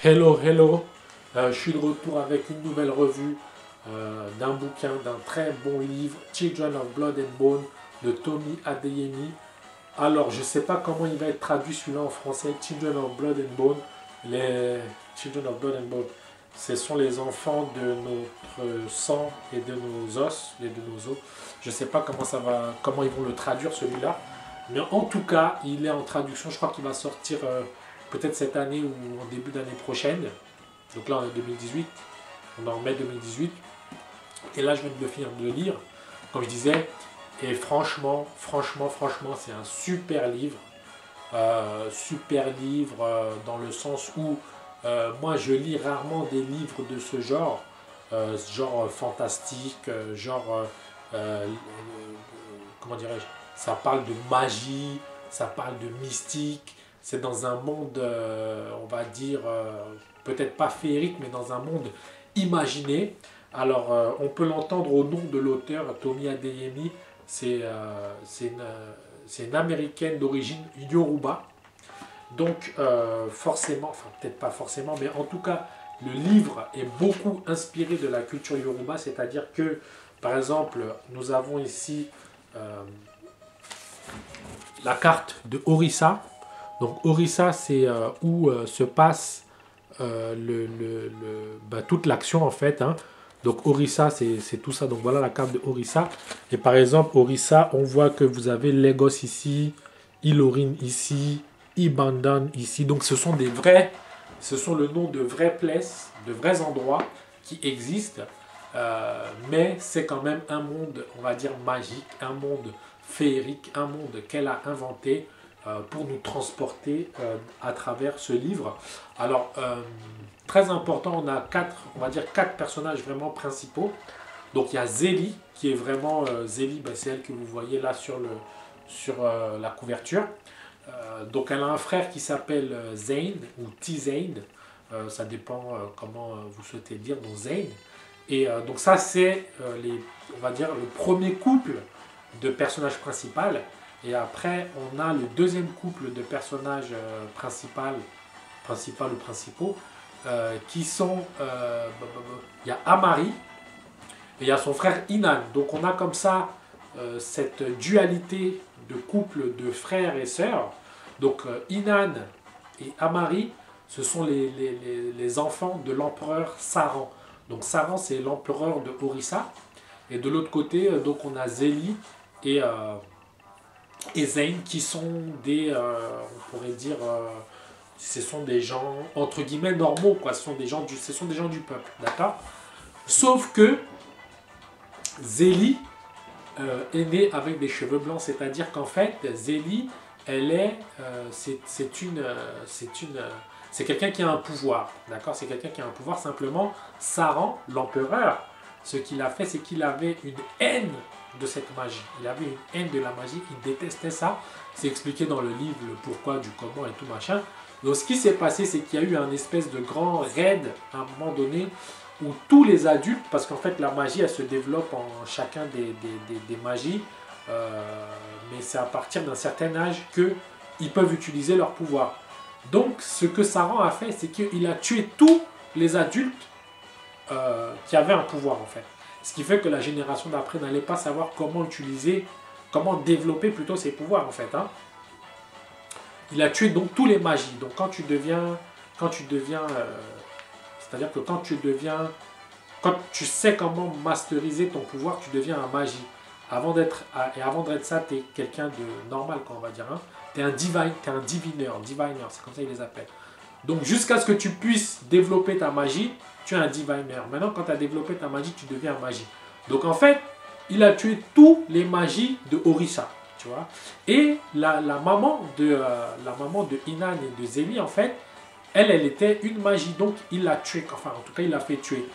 Hello, hello. Je suis de retour avec une nouvelle revue d'un bouquin, d'un très bon livre, Children of Blood and Bone de Tommy Adeyemi. Alors, je ne sais pas comment il va être traduit celui-là en français, Children of Blood and Bone. Les Children of Blood and Bone, ce sont les enfants de notre sang et de nos os, et de nos os. Je ne sais pas comment ils vont le traduire celui-là. Mais en tout cas, il est en traduction. Je crois qu'il va sortir peut-être cette année ou en début d'année prochaine. Donc là, on est en 2018. On est en mai 2018. Et là, je viens de le finir de le lire, comme je disais. Et franchement, c'est un super livre. Super livre dans le sens où moi, je lis rarement des livres de ce genre. Genre fantastique, comment dirais-je, ça parle de magie, ça parle de mystique, c'est dans un monde, on va dire, peut-être pas féerique, mais dans un monde imaginé. Alors, on peut l'entendre au nom de l'auteur, Tommy Adeyemi, c'est une américaine d'origine Yoruba. Donc, forcément, enfin peut-être pas forcément, mais en tout cas, le livre est beaucoup inspiré de la culture Yoruba, c'est-à-dire que, par exemple, nous avons ici la carte de Orissa. Donc Orissa, c'est où se passe toute l'action en fait, hein. Donc Orissa, c'est tout ça. Donc voilà la carte de Orissa. Et par exemple, Orissa, on voit que vous avez Lagos ici, Ilorin ici, Ibadan ici. Donc ce sont le nom de vraies places, de vrais endroits qui existent. Mais c'est quand même un monde, on va dire, magique, un monde féerique, un monde qu'elle a inventé pour nous transporter à travers ce livre. Alors, très important, on va dire quatre personnages vraiment principaux. Donc il y a Zélie, qui est vraiment, Zélie, ben, c'est elle que vous voyez là sur la couverture. Donc elle a un frère qui s'appelle Zayn, ou T-Zayn, ça dépend comment vous souhaitez le dire, donc Zayn. Et donc ça c'est, on va dire, le premier couple de personnages principaux. Et après, on a le deuxième couple de personnages principaux ou principaux, qui sont, il y a Amari et il y a son frère Inan. Donc on a comme ça cette dualité de couple de frères et sœurs. Donc Inan et Amari, ce sont les enfants de l'empereur Saran. Donc Saran, c'est l'empereur de Orissa. Et de l'autre côté, donc on a Zélie et Zayn qui sont on pourrait dire, ce sont des gens entre guillemets normaux, quoi. Ce sont des gens du peuple, d'accord. Sauf que Zélie est née avec des cheveux blancs, c'est-à-dire qu'en fait Zélie, elle est, c'est quelqu'un qui a un pouvoir, d'accord. C'est quelqu'un qui a un pouvoir. Simplement, Saran, l'empereur, ce qu'il a fait, c'est qu'il avait une haine de cette magie. Il avait une haine de la magie, il détestait ça. C'est expliqué dans le livre le pourquoi, du comment et tout machin. Donc ce qui s'est passé, c'est qu'il y a eu un espèce de grand raid à un moment donné où tous les adultes, parce qu'en fait la magie elle se développe en chacun des magies, mais c'est à partir d'un certain âge qu'ils peuvent utiliser leur pouvoir. Donc ce que Saran a fait, c'est qu'il a tué tous les adultes qui avaient un pouvoir en fait. Ce qui fait que la génération d'après n'allait pas savoir comment utiliser, comment développer plutôt ses pouvoirs en fait, hein. Il a tué donc tous les magies. Donc quand tu deviens, c'est-à-dire que quand tu sais comment masteriser ton pouvoir, tu deviens un magie. Avant d'être ça, tu es quelqu'un de normal, quoi, on va dire, hein. Tu es un divineur, c'est comme ça qu'ils les appellent. Donc jusqu'à ce que tu puisses développer ta magie, tu es un divineur. Maintenant, quand tu as développé ta magie, tu deviens un magie. Donc en fait, il a tué tous les magies de Orissa, tu vois. Et la maman de Inan et de Zélie, en fait, elle était une magie. Donc il l'a tuée, enfin en tout cas, il l'a fait tuer.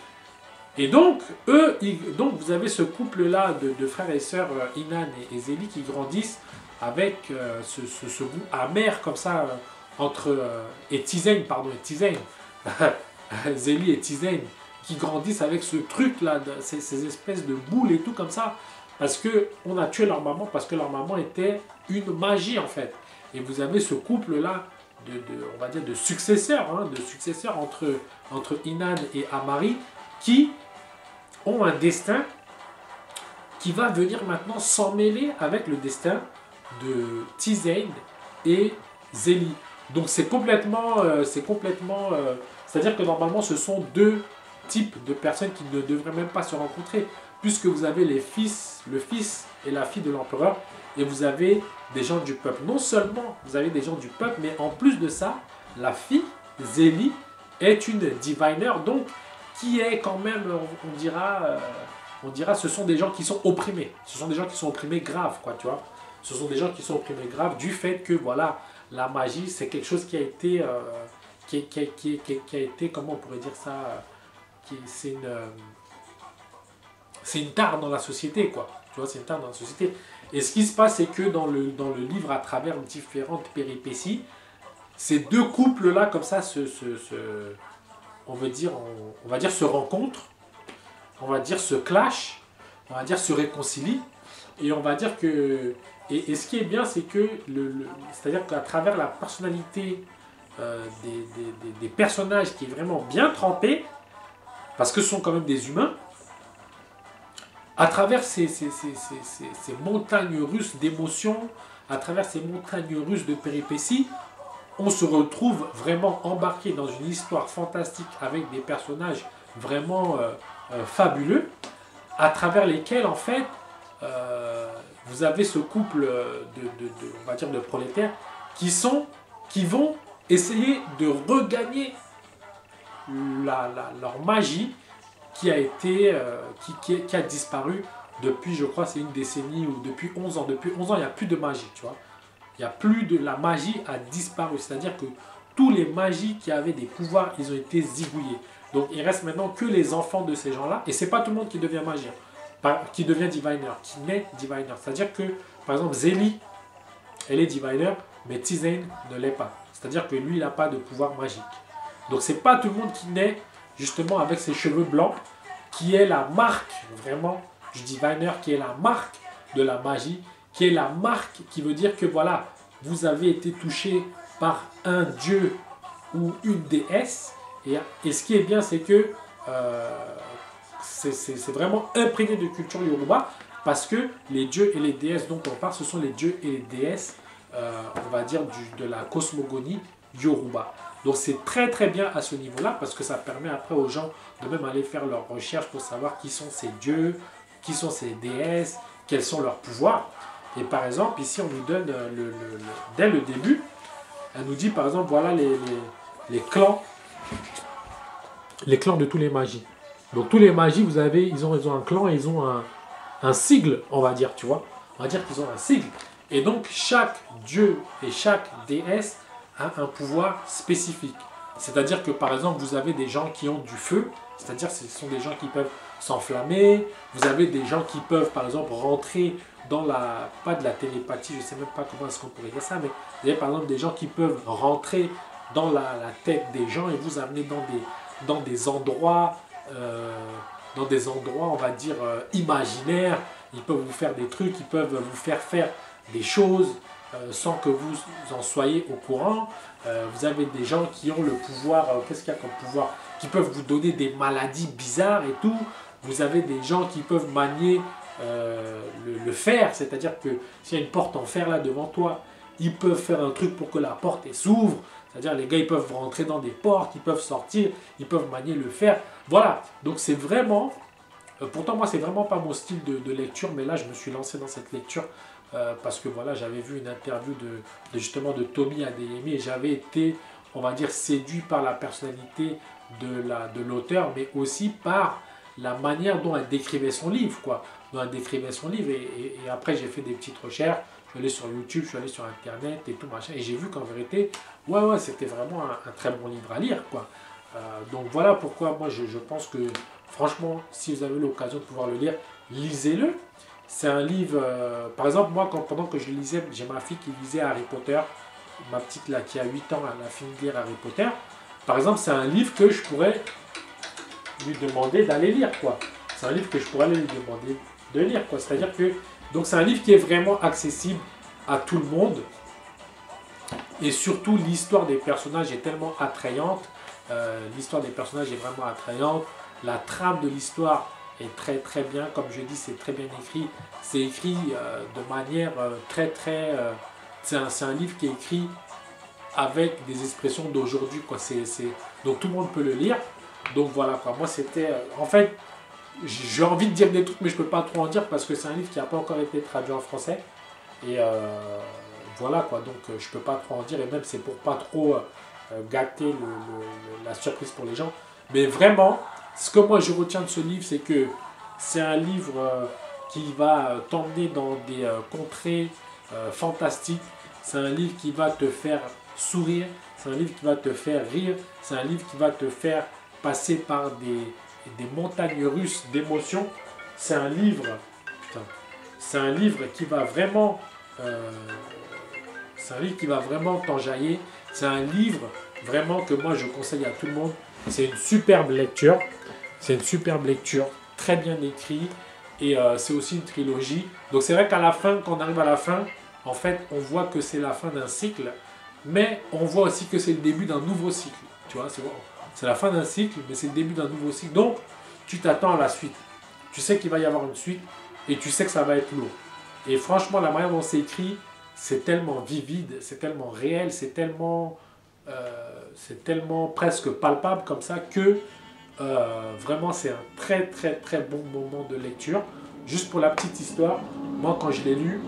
Et donc, donc vous avez ce couple-là de frères et sœurs, Inan et Zélie, qui grandissent avec ce goût amer comme ça, et Tizen, Zélie et Tizen, qui grandissent avec ce truc-là, ces espèces de boules et tout comme ça, parce qu'on a tué leur maman, parce que leur maman était une magie en fait. Et vous avez ce couple-là on va dire de successeurs, hein, entre Inan et Amari, qui ont un destin qui va venir maintenant s'emmêler avec le destin de Tizain et Zélie. Donc c'est complètement, c'est-à-dire que normalement ce sont deux types de personnes qui ne devraient même pas se rencontrer, puisque vous avez le fils et la fille de l'empereur, et vous avez des gens du peuple. Non seulement vous avez des gens du peuple, mais en plus de ça, la fille, Zélie, est une diviner, donc qui est quand même, on dira, ce sont des gens qui sont opprimés. Ce sont des gens qui sont opprimés graves, quoi, tu vois. Ce sont des gens qui sont opprimés graves du fait que, voilà, la magie, c'est quelque chose qui a été, comment on pourrait dire ça, c'est une tare dans la société, quoi. Tu vois, c'est une tare dans la société. Et ce qui se passe, c'est que dans le livre, à travers différentes péripéties, ces deux couples-là, comme ça, on va dire, se rencontrent, on va dire, se clashent, on va dire, se réconcilient. Et on va dire que... Et ce qui est bien, c'est que, c'est-à-dire qu'à travers la personnalité des personnages qui est vraiment bien trempée, parce que ce sont quand même des humains, à travers ces montagnes russes d'émotions, à travers ces montagnes russes de péripéties, on se retrouve vraiment embarqué dans une histoire fantastique avec des personnages vraiment fabuleux, à travers lesquels, en fait, vous avez ce couple on va dire de prolétaires qui vont essayer de regagner leur magie qui a été qui a disparu depuis, je crois, c'est une décennie, ou depuis 11 ans. Depuis 11 ans, il n'y a plus de magie, tu vois. Il n'y a plus de... La magie a disparu. C'est-à-dire que tous les magies qui avaient des pouvoirs, ils ont été zigouillés. Donc, il reste maintenant que les enfants de ces gens-là. Et c'est pas tout le monde qui devient magicien, qui devient diviner, qui naît diviner. C'est-à-dire que, par exemple, Zélie, elle est diviner, mais Tizain ne l'est pas. C'est-à-dire que lui, il n'a pas de pouvoir magique. Donc, c'est pas tout le monde qui naît, justement, avec ses cheveux blancs, qui est la marque, vraiment, du diviner, qui est la marque de la magie, qui est la marque qui veut dire que, voilà, vous avez été touché par un dieu ou une déesse. Et ce qui est bien, c'est que c'est vraiment imprégné de culture yoruba, parce que les dieux et les déesses dont on parle, ce sont les dieux et les déesses, on va dire, de la cosmogonie yoruba. Donc c'est très très bien à ce niveau-là, parce que ça permet après aux gens de même aller faire leurs recherches pour savoir qui sont ces dieux, qui sont ces déesses, quels sont leurs pouvoirs. Et par exemple, ici on nous donne, dès le début, elle nous dit par exemple, voilà les clans de tous les magies. Donc tous les magies, ils ont un clan et ils ont un sigle, on va dire, tu vois. On va dire qu'ils ont un sigle. Et donc chaque dieu et chaque déesse a un pouvoir spécifique. C'est-à-dire que par exemple, vous avez des gens qui ont du feu, c'est-à-dire que ce sont des gens qui peuvent s'enflammer. Vous avez des gens qui peuvent par exemple rentrer dans pas de la télépathie, je ne sais même pas comment est-ce qu'on pourrait dire ça, mais vous avez par exemple des gens qui peuvent rentrer dans la tête des gens et vous amener dans des endroits, on va dire, imaginaires. Ils peuvent vous faire des trucs, ils peuvent vous faire des choses sans que vous en soyez au courant. Vous avez des gens qui ont le pouvoir, qu'est-ce qu'il y a comme pouvoir, qui peuvent vous donner des maladies bizarres et tout. Vous avez des gens qui peuvent manier le fer, c'est-à-dire que s'il y a une porte en fer là devant toi, ils peuvent faire un truc pour que la porte s'ouvre. C'est-à-dire les gars, ils peuvent rentrer dans des portes, ils peuvent sortir, ils peuvent manier le fer. Voilà, donc c'est vraiment... pourtant, moi, c'est vraiment pas mon style de lecture, mais là, je me suis lancé dans cette lecture parce que voilà, j'avais vu une interview justement de Tommy Adeyemi et j'avais été, on va dire, séduit par la personnalité de l'auteur, mais aussi par la manière dont elle décrivait son livre, quoi. Dont elle décrivait son livre. Et après, j'ai fait des petites recherches. Je suis allé sur YouTube, je suis allé sur Internet et tout, machin. Et j'ai vu qu'en vérité, ouais, c'était vraiment un très bon livre à lire, quoi. Donc voilà pourquoi moi, je pense que, franchement, si vous avez l'occasion de pouvoir le lire, lisez-le. C'est un livre... par exemple, moi, pendant que je le lisais, j'ai ma fille qui lisait Harry Potter. Ma petite, là, qui a 8 ans, elle a fini de lire Harry Potter. Par exemple, c'est un livre que je pourrais lui demander d'aller lire, quoi. C'est un livre que je pourrais lui demander de lire, quoi. C'est-à-dire que... Donc, c'est un livre qui est vraiment accessible à tout le monde. Et surtout, l'histoire des personnages est tellement attrayante. L'histoire des personnages est vraiment attrayante. La trame de l'histoire est très très bien. Comme je dis, c'est très bien écrit. C'est écrit de manière très très... c'est un livre qui est écrit avec des expressions d'aujourd'hui, quoi. Donc tout le monde peut le lire. Donc voilà, quoi. Moi, c'était... en fait, j'ai envie de dire des trucs, mais je peux pas trop en dire parce que c'est un livre qui n'a pas encore été traduit en français. Et voilà, quoi. Donc je peux pas trop en dire. Et même, c'est pour pas trop gâter la surprise pour les gens. Mais vraiment, ce que moi, je retiens de ce livre, c'est que c'est un livre qui va t'emmener dans des contrées fantastiques. C'est un livre qui va te faire sourire, c'est un livre qui va te faire rire, c'est un livre qui va te faire passer par des montagnes russes d'émotions. C'est un livre, putain, c'est un livre qui va vraiment, c'est un livre qui va vraiment t'enjailler. C'est un livre vraiment que moi je conseille à tout le monde. C'est une superbe lecture, c'est une superbe lecture, très bien écrit et c'est aussi une trilogie. Donc c'est vrai qu'à la fin, quand on arrive à la fin, en fait, on voit que c'est la fin d'un cycle. Mais on voit aussi que c'est le début d'un nouveau cycle. Tu vois, c'est la fin d'un cycle, mais c'est le début d'un nouveau cycle. Donc, tu t'attends à la suite. Tu sais qu'il va y avoir une suite et tu sais que ça va être lourd. Et franchement, la manière dont c'est écrit, c'est tellement vivide, c'est tellement réel, c'est tellement presque palpable comme ça que vraiment, c'est un très très très bon moment de lecture. Juste pour la petite histoire, moi quand je l'ai lu,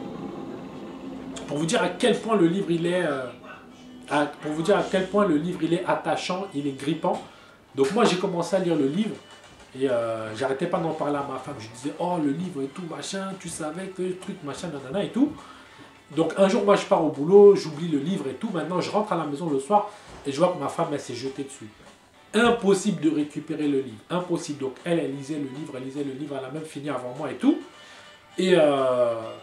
pour vous dire à quel point le livre il est... pour vous dire à quel point le livre il est attachant, il est grippant. Donc moi j'ai commencé à lire le livre et j'arrêtais pas d'en parler à ma femme. Je disais oh le livre et tout machin, tu savais que le truc machin nanana et tout. Donc un jour moi je pars au boulot, j'oublie le livre et tout. Maintenant je rentre à la maison le soir et je vois que ma femme elle s'est jetée dessus. Impossible de récupérer le livre, impossible. Donc elle lisait le livre, elle a même fini avant moi et tout. Et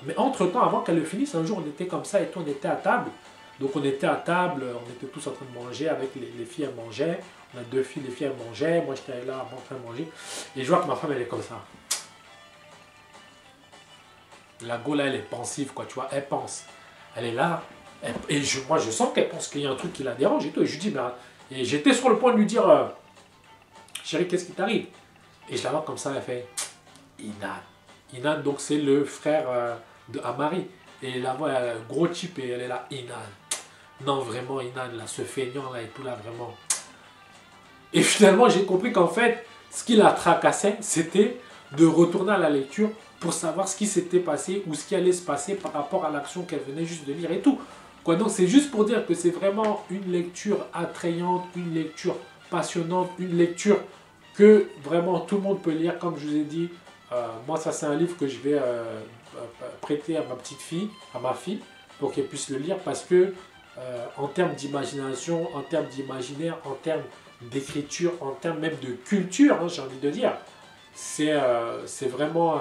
mais entre temps avant qu'elle le finisse, un jour on était comme ça et tout, on était à table. Donc on était à table, on était tous en train de manger avec les filles, elles mangeaient. On a 2 filles, les filles elles mangeaient, moi j'étais là en train de manger. Et je vois que ma femme elle est comme ça. La go là elle est pensive quoi, tu vois, elle pense. Elle est là, moi je sens qu'elle pense qu'il y a un truc qui la dérange et tout. Et je lui dis, mais... Et j'étais sur le point de lui dire, chérie qu'est-ce qui t'arrive? Et je la vois comme ça, elle fait, Inan. Inan donc c'est le frère de Amari. Et la voix, elle a un gros type et elle est là, Inan. Non, vraiment, Inan, là, ce feignant, là, et tout, là, vraiment. Et finalement, j'ai compris qu'en fait, ce qui la tracassait, c'était de retourner à la lecture pour savoir ce qui s'était passé ou ce qui allait se passer par rapport à l'action qu'elle venait juste de lire et tout. Quoi, donc, c'est juste pour dire que c'est vraiment une lecture attrayante, une lecture passionnante, une lecture que vraiment tout le monde peut lire, comme je vous ai dit. Moi, ça, c'est un livre que je vais prêter à ma petite fille, à ma fille, pour qu'elle puisse le lire parce que en termes d'imagination, en termes d'imaginaire, en termes d'écriture, en termes même de culture, hein, j'ai envie de dire, c'est vraiment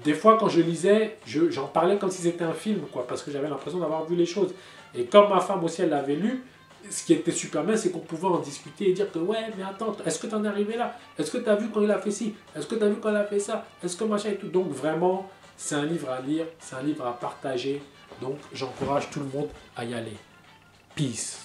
des fois quand je lisais, j'en parlais comme si c'était un film, quoi, parce que j'avais l'impression d'avoir vu les choses. Et comme ma femme aussi, elle l'avait lu, ce qui était super bien, c'est qu'on pouvait en discuter et dire que ouais, mais attends, est-ce que tu en es arrivé là? Est-ce que tu as vu quand il a fait ci? Est-ce que tu as vu quand il a fait ça? Est-ce que machin et tout? Donc vraiment, c'est un livre à lire, c'est un livre à partager. Donc j'encourage tout le monde à y aller. Peace.